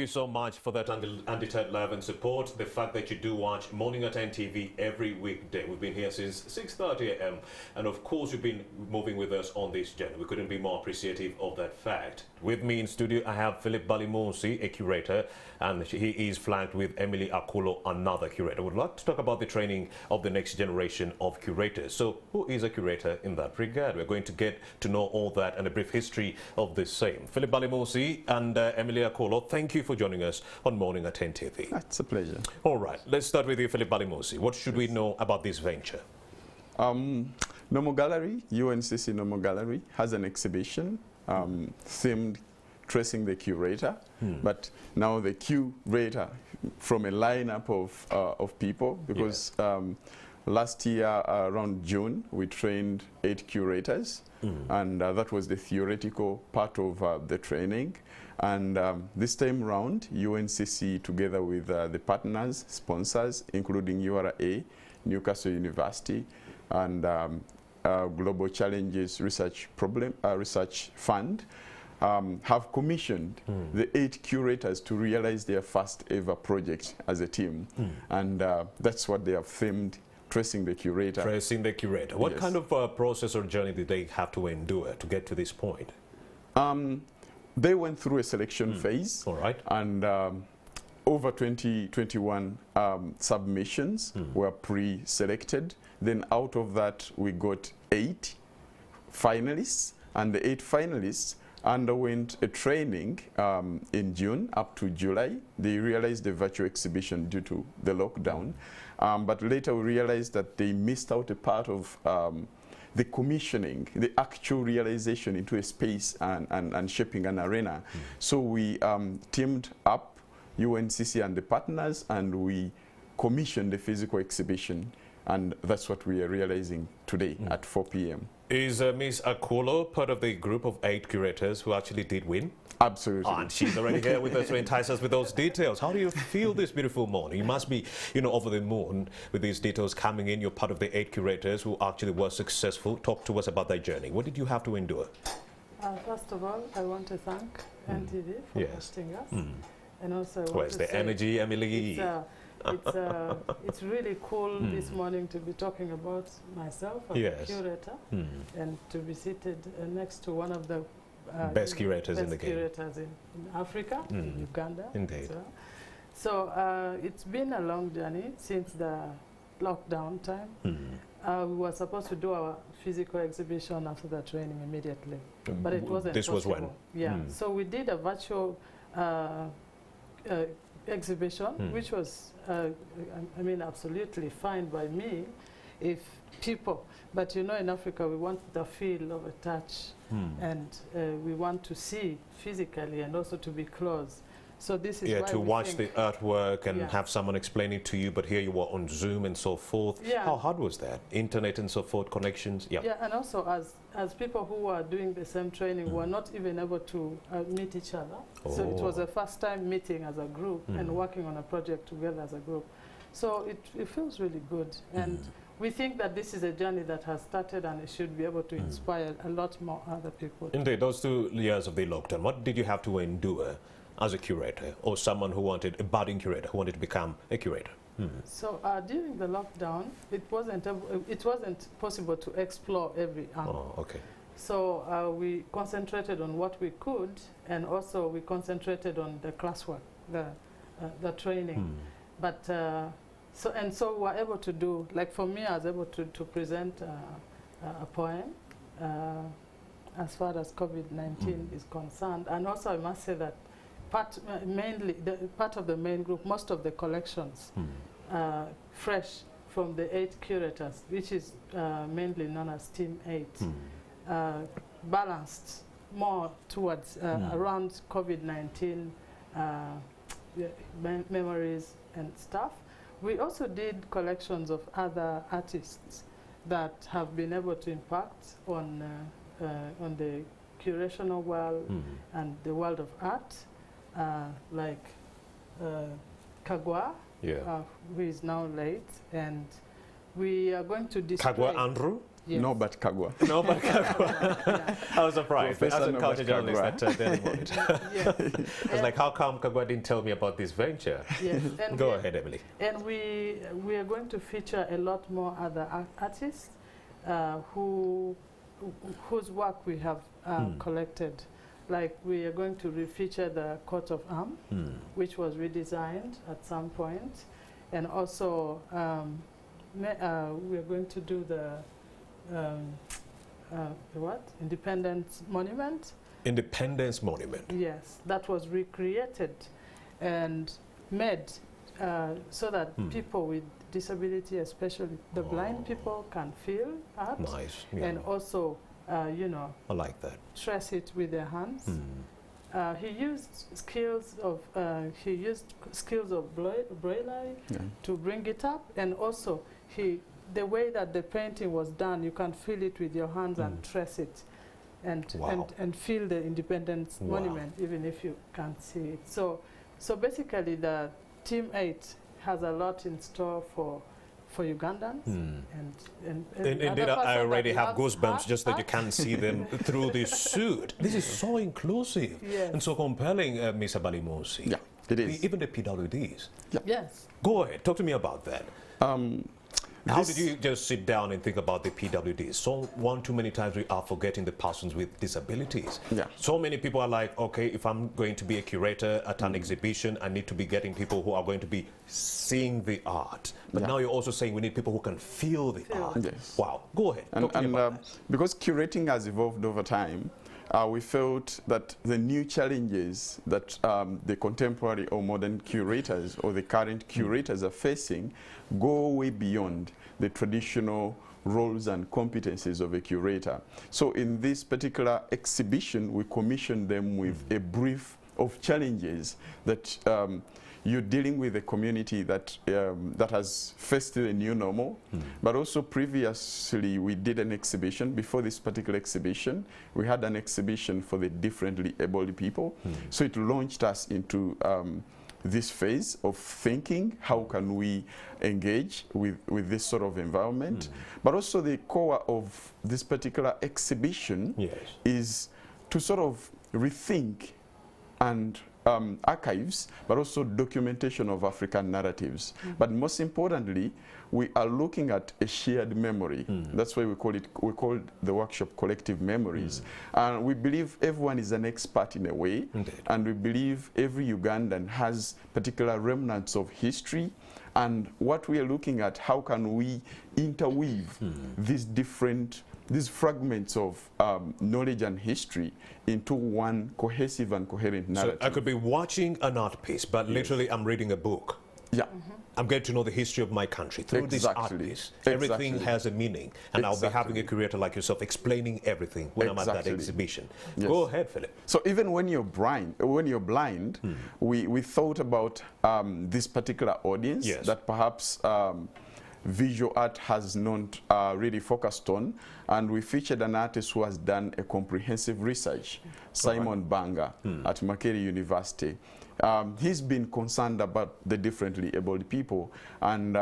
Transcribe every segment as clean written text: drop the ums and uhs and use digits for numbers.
you so much for that undeterred love and support. The fact that you do watch Morning at NTV every weekday. We've been here since 6:30 a.m. and of course you've been moving with us on this journey. We couldn't be more appreciative of that fact. With me in studio I have Philip Balimosi, a curator, and he is flanked with Emily Akula, another curator. We'd like to talk about the training of the next generation of curators. So who is a curator in that regard? We're going to get to know all that and a brief history of the same. Philip Balimosi and Emily Akula, thank you for joining us on Morning at NTV. It's a pleasure. All right, let's start with you, Philip Balimosi. What should we know about this venture? Normal Gallery, UNCC Normal Gallery, has an exhibition themed Tracing the Curator, but now the curator from a lineup of people, because last year around June we trained 8 curators, and that was the theoretical part of the training. And this time round, UNCC together with the partners, sponsors, including URA, Newcastle University, and Global Challenges Research Fund, have commissioned the 8 curators to realize their first ever project as a team. And that's what they have themed, Tracing the Curator. Tracing the Curator. What kind of process or journey did they have to endure to get to this point? They went through a selection phase. All right. And over 21 submissions were pre-selected. Then out of that, we got 8 finalists, and the 8 finalists underwent a training in June up to July. They realized the virtual exhibition due to the lockdown, but later we realized that they missed out a part of the commissioning, the actual realization into a space and shaping an arena. So we teamed up, UNCC and the partners, and we commissioned the physical exhibition. And that's what we are realizing today at 4 p.m. Is Miss Akula part of the group of 8 curators who actually did win? Absolutely. Oh, and she's already here with us to entice us with those details. How do you feel this beautiful morning? You must be, over the moon with these details coming in. You're part of the 8 curators who actually were successful. Talk to us about that journey. What did you have to endure? First of all, I want to thank NTV for hosting us. And also, where's the energy, Emily? It's really cool this morning to be talking about myself as a curator and to be seated next to one of the best curators in the game. Curators in Africa, in Uganda. Indeed. So it's been a long journey since the lockdown time. We were supposed to do our physical exhibition after the training immediately, but it wasn't This possible. was when? Yeah, so we did a virtual exhibition, which was, I mean, absolutely fine by me if people, but in Africa we want the feel of a touch and we want to see physically and also to be close. So this is why to watch the artwork and have someone explaining to you, but here you were on Zoom and so forth. How hard was that? Internet and so forth, connections? Yeah, and also as people who were doing the same training were not even able to meet each other. So it was the first time meeting as a group and working on a project together as a group. So it feels really good. And we think that this is a journey that has started and it should be able to inspire a lot more other people. Indeed, those 2 years of the lockdown, what did you have to endure as a curator or someone who wanted, a budding curator who wanted to become a curator? So during the lockdown, it wasn't possible to explore every angle. Oh, okay. So we concentrated on what we could, and also we concentrated on the classwork, the training. But so we were able to do, like for me, I was able to present a poem as far as COVID-19 is concerned. And also I must say that mainly part of the main group, most of the collections fresh from the 8 curators, which is mainly known as Team 8, balanced more towards around COVID-19 memories and stuff. We also did collections of other artists that have been able to impact on the curational world and the world of art. Like Kagwa, who is now late, and we are going to display. Kagwa Andrew? Yes. Norbert Kagwa. Norbert Kagwa. Yeah. I was surprised. Professor As a Norbert culture journalist Kagwa. at Daily Monitor. Yes. I was like, how come Kagwa didn't tell me about this venture? Yes. And Go ahead, Emily. And we are going to feature a lot more other artists whose work we have collected. Like we are going to refeature the coat of arms, which was redesigned at some point, and also we are going to do the what? Independence Monument. Independence Monument. Yes, that was recreated and made so that people with disability, especially the blind people, can feel art. Nice. Yeah. And also, you know, I like that. trace it with their hands. He used skills of braillery to bring it up, and also the way that the painting was done, you can feel it with your hands and trace it, and feel the Independence Monument even if you can't see it. So basically, the Team 8 has a lot in store for Ugandans. And indeed, I already have goosebumps just that you can't see them through this suit. This is so inclusive and so compelling, Ms. Abalimosi. Yeah, it is. Even the PWDs. Yeah. Yes. Go ahead, talk to me about that. How did you just sit down and think about the PWDs? So one too many times we are forgetting the persons with disabilities. Yeah. So many people are like, okay, if I'm going to be a curator at an exhibition, I need to be getting people who are going to be seeing the art. But now you're also saying we need people who can feel the art. Yes. Wow. Go ahead. Talk to me about that. Because curating has evolved over time, we felt that the new challenges that the contemporary or modern curators or the current curators are facing go way beyond the traditional roles and competencies of a curator. So in this particular exhibition, we commissioned them with a brief of challenges that you're dealing with a community that that has faced a new normal, but also previously we did an exhibition. Before this particular exhibition, we had an exhibition for the differently abled people. So it launched us into this phase of thinking, how can we engage with this sort of environment? But also the core of this particular exhibition is to sort of rethink and archives, but also documentation of African narratives. But most importantly, we are looking at a shared memory. That's why we call the workshop Collective Memories. And we believe everyone is an expert in a way. And we believe every Ugandan has particular remnants of history. And what we are looking at, how can we interweave these fragments of knowledge and history into one cohesive and coherent narrative. So I could be watching an art piece, but literally I'm reading a book. Yeah. I'm getting to know the history of my country through this art piece. Everything has a meaning. And I'll be having a curator like yourself explaining everything when I'm at that exhibition. Go ahead, Philip. So even when you're blind, we thought about this particular audience that perhaps visual art has not really focused on, and we featured an artist who has done a comprehensive research, Simon Banga at Makerere University. He's been concerned about the differently abled people, and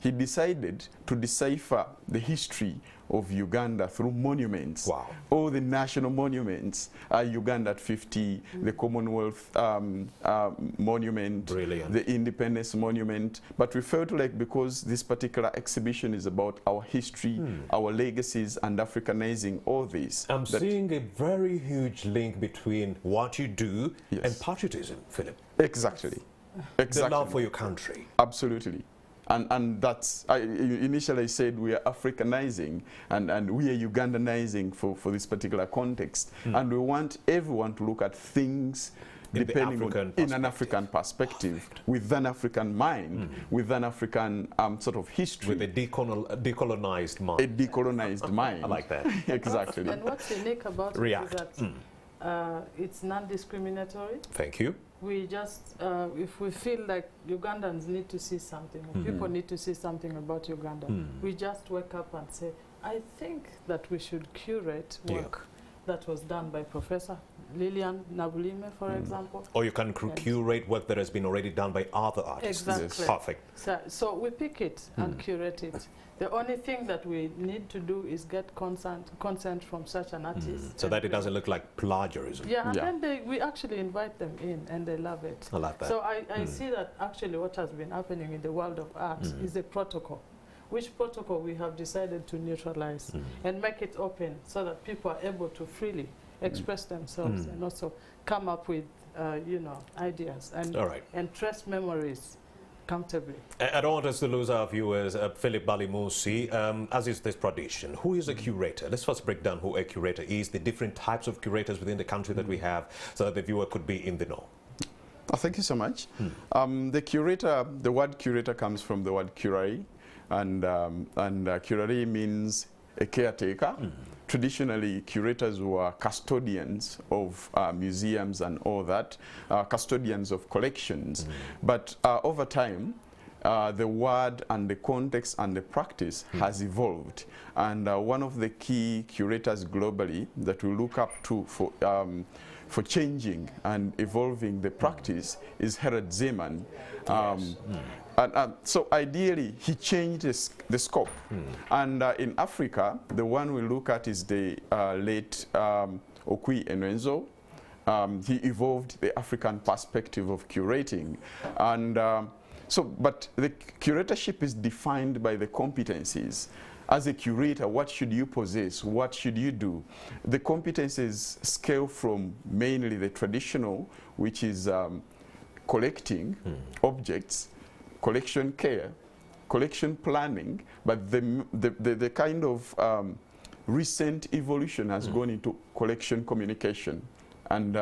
he decided to decipher the history of Uganda through monuments. All the national monuments, Uganda at 50, the Commonwealth Monument, the Independence Monument. But we felt like because this particular exhibition is about our history, our legacies, and Africanizing all this. I'm seeing a very huge link between what you do and patriotism, Philip. Exactly. The love for your country. Absolutely. And that's, initially I said we are Africanizing and we are Ugandanizing for this particular context. And we want everyone to look at things depending on, in an African perspective, with an African mind, with an African sort of history. With a decolonized mind. A decolonized mind. I like that. Exactly. And what's unique about it is that it's non-discriminatory. Thank you. We just, if we feel like Ugandans need to see something, people need to see something about Uganda, we just wake up and say, I think that we should curate work that was done by Professor Lilian Nabulime, for example. Or you can curate work that has been already done by other artists. Exactly. Yes. Perfect. So we pick it and curate it. The only thing that we need to do is get consent from such an artist. So that it doesn't look like plagiarism. Yeah, and then we actually invite them in and they love it. I like that. So I see that actually what has been happening in the world of art is a protocol, which protocol we have decided to neutralize and make it open so that people are able to freely express themselves and also come up with, you know, ideas and trace memories comfortably. I don't want us to lose our viewers. Philip Balimusi, as is this tradition, who is a curator? Let's first break down who a curator is, the different types of curators within the country that we have, so that the viewer could be in the know. Thank you so much. The curator, the word curator comes from the word curare, and curare means a caretaker. Traditionally, curators were custodians of museums and all that, custodians of collections. But over time, the word and the context and the practice has evolved. And one of the key curators globally that we look up to for changing and evolving the practice is Herod Zeman. So ideally, he changed the scope. And in Africa, the one we look at is the late Okwi Enwenzo. He evolved the African perspective of curating. And but the curatorship is defined by the competencies. As a curator, what should you possess? What should you do? The competencies scale from mainly the traditional, which is collecting objects, collection care, collection planning, but the kind of recent evolution has gone into collection communication and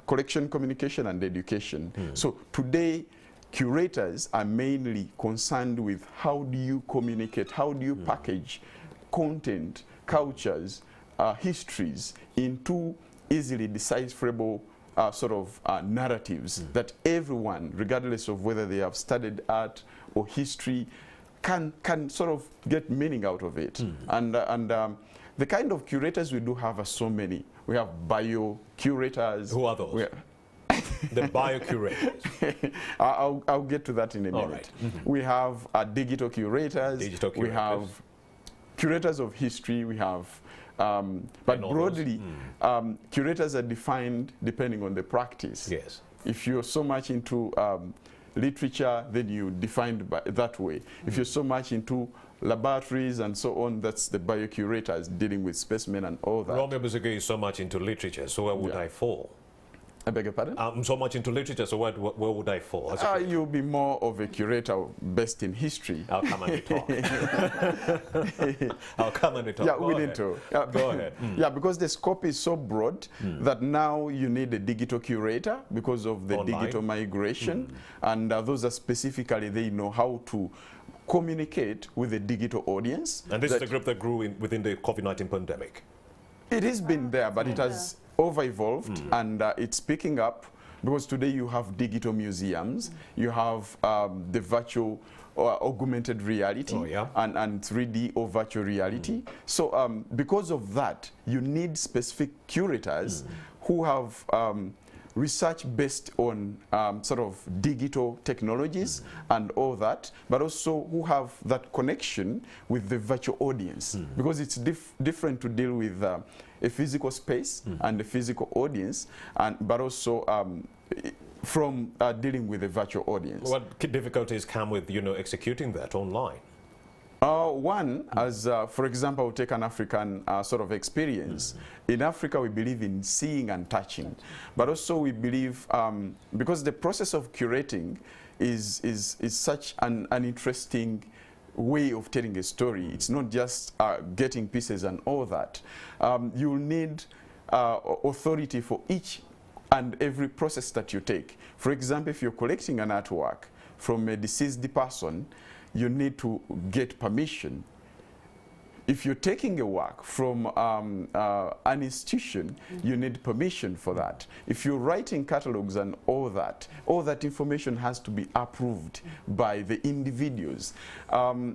collection communication and education. So today, curators are mainly concerned with how do you communicate, how do you package content, cultures, histories into easily decipherable narratives that everyone, regardless of whether they have studied art or history, can sort of get meaning out of it. And the kind of curators we do have are so many. We have bio curators. Who are those? The bio curators. I'll get to that in a minute. Right. We have digital curators. We have curators of history. We have but broadly, curators are defined depending on the practice. Yes. If you're so much into literature, then you defined by that way. If you're so much into laboratories and so on, that's the biocurators dealing with specimen and all that. Romeo Busige is so much into literature, so where would I fall? I beg your pardon? I'm so much into literature, so where would I fall? You'll be more of a curator based in history. I'll come and talk. I'll come and talk. Yeah, we need to. Go ahead. Yeah, because the scope is so broad that now you need a digital curator because of the digital migration. And those are specifically, they know how to communicate with the digital audience. And this is the group that grew within the COVID-19 pandemic. It has been there, but it has over-evolved, and it's picking up because today you have digital museums, you have the virtual or augmented reality and 3D or virtual reality. So because of that, you need specific curators who have research based on sort of digital technologies and all that, but also who have that connection with the virtual audience, because it's different to deal with a physical space and a physical audience, but also from dealing with a virtual audience. What difficulties come with, executing that online? One, as for example, take an African sort of experience. In Africa, we believe in seeing and touching, but also we believe, because the process of curating is such an interesting way of telling a story. It's not just getting pieces and all that. You'll need authority for each and every process that you take. For example, if you're collecting an artwork from a deceased person, you need to get permission. if you're taking a work from an institution, you need permission for that. If you're writing catalogs and all that information has to be approved by the individuals.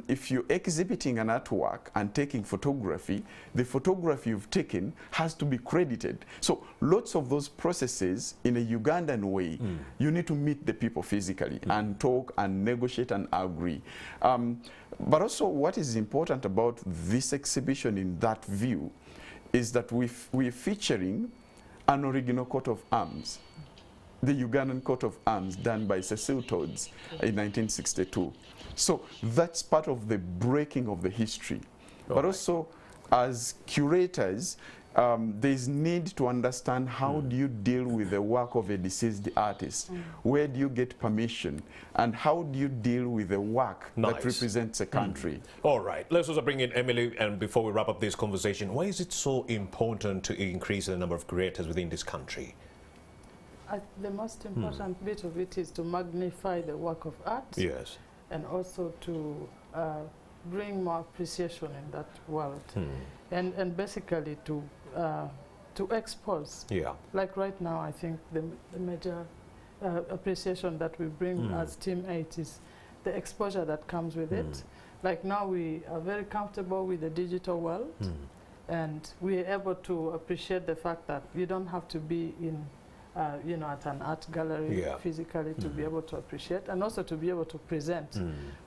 If you're exhibiting an artwork and taking photography, the photography you've taken has to be credited. So lots of those processes in a Ugandan way, you need to meet the people physically and talk and negotiate and agree. But also what is important about this exhibition in that view is that we're featuring an original coat of arms, the Ugandan coat of arms done by Cecil Todds in 1962. So that's part of the breaking of the history. But also as curators, there's need to understand how do you deal with the work of a deceased artist? Where do you get permission? And how do you deal with the work that represents a country? All right, let's also bring in Emily, and before we wrap up this conversation, why is it so important to increase the number of curators within this country? The most important bit of it is to magnify the work of art. Yes. And also to bring more appreciation in that world. And basically to expose. Yeah. Like right now, I think the major appreciation that we bring as Team 8 is the exposure that comes with it. Like now we are very comfortable with the digital world, and we are able to appreciate the fact that you don't have to be in you know, at an art gallery physically to be able to appreciate, and also to be able to present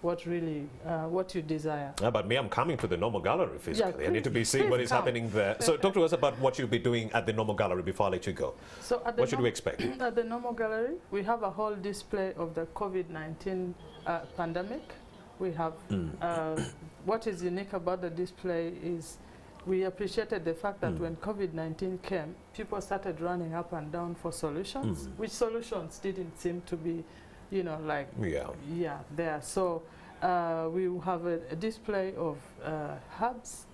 what really, what you desire. But me, I'm coming to the normal gallery physically. I need to be seeing what is happening there. So talk to us about what you'll be doing at the normal gallery before I let you go. So what should we expect? At the normal gallery, we have a whole display of the COVID-19 pandemic. We have, what is unique about the display is we appreciated the fact that when COVID-19 came, people started running up and down for solutions, which solutions didn't seem to be, you know, like, there. So we have a display of herbs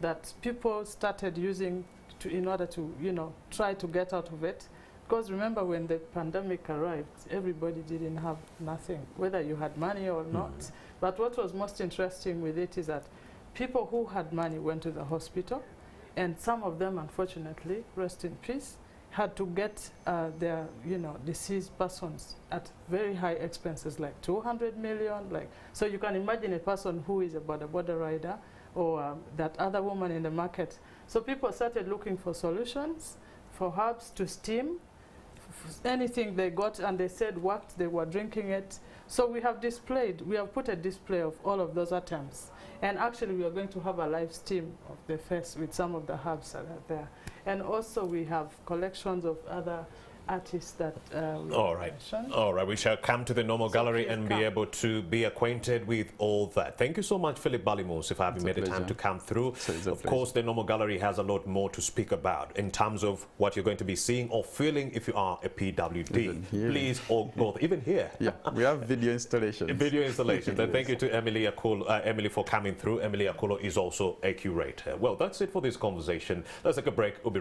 that people started using in order to, you know, try to get out of it. Because remember, when the pandemic arrived, everybody didn't have nothing, whether you had money or not. But what was most interesting with it is that people who had money went to the hospital, and some of them, unfortunately, rest in peace, had to get their, you know, deceased persons at very high expenses, like 200 million. Like, so you can imagine a person who is a border rider, or that other woman in the market. So people started looking for solutions, for herbs to steam, anything they got, and they said worked, they were drinking it. So we have put a display of all of those items. And actually, we are going to have a live stream of the face with some of the herbs that are there. And also, we have collections of other artists that all right, we shall come to the normal gallery and be able to be acquainted with all that. Thank you so much, Philip Ballymoose, if I haven't made the time to come through. Of course, the normal gallery has a lot more to speak about in terms of what you're going to be seeing or feeling if you are a PWD. Please, go even here. Yeah, we have video installations. Video installations. And thank you to Emily Akula, Emily, for coming through. Emily Akula is also a curator. Well, that's it for this conversation. Let's take a break. We'll be right back.